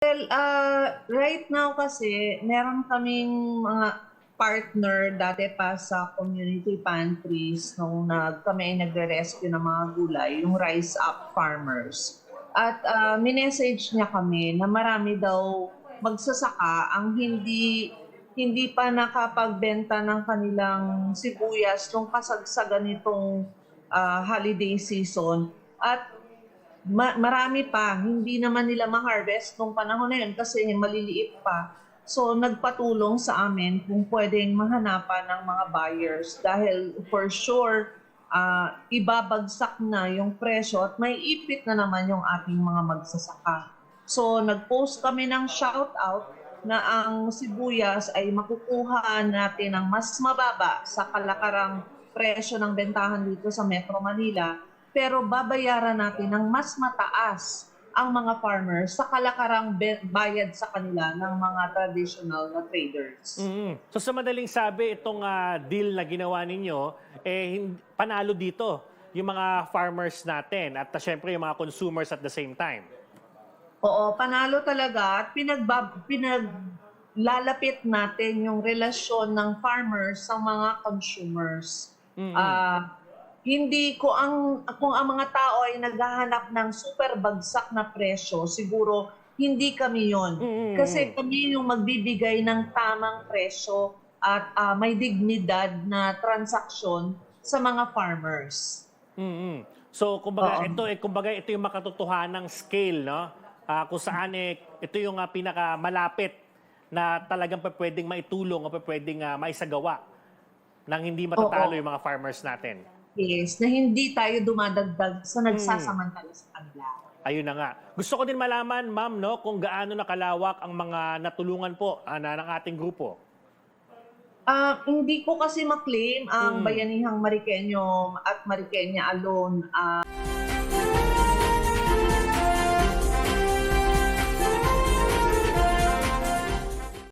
Well, right now kasi meron kaming mga partner dati pa sa community pantries nung kami ay nagre-rescue ng mga gulay, yung Rise Up Farmers. At minessage niya kami na marami daw magsasaka ang hindi pa nakapagbenta ng kanilang sibuyas nung kasagsagan nitong holiday season. At marami pa, hindi naman nila ma-harvest nung panahon na yun kasi maliliit pa. So nagpatulong sa amin kung pwedeng mahanapan ng mga buyers dahil for sure ibabagsak na yung presyo at may ipit na naman yung ating mga magsasaka. So nag-post kami ng shoutout na ang sibuyas ay makukuha natin ng mas mababa sa kalakarang presyo ng bentahan dito sa Metro Manila, pero babayaran natin ng mas mataas ang mga farmers sa kalakarang bayad sa kanila ng mga traditional na traders. So sa madaling sabi, itong deal na ginawa ninyo, panalo dito yung mga farmers natin at syempre yung mga consumers at the same time. Oo, panalo talaga at pinaglalapit natin yung relasyon ng farmers sa mga consumers. Hindi ko kung ang mga tao ay naghahanap ng super bagsak na presyo, siguro hindi kami yon. Kasi kami yung magbibigay ng tamang presyo at may dignidad na transaksyon sa mga farmers. So kumbaga Oo. ito yung makatotohanang scale, no? Kung saan ito yung pinakamalapit na talagang pwedeng maitulong o pwedeng maisagawa nang hindi matatalo Oo. yung mga farmers natin. Yes, na hindi tayo dumadagdag sa nagsasamantala sa kanila. Ayun na nga. Gusto ko din malaman, ma'am, no, kung gaano nakalawak ang mga natulungan po ng ating grupo. Hindi ko kasi maklaim ang Bayanihang Mariqueño at Mariqueña alone.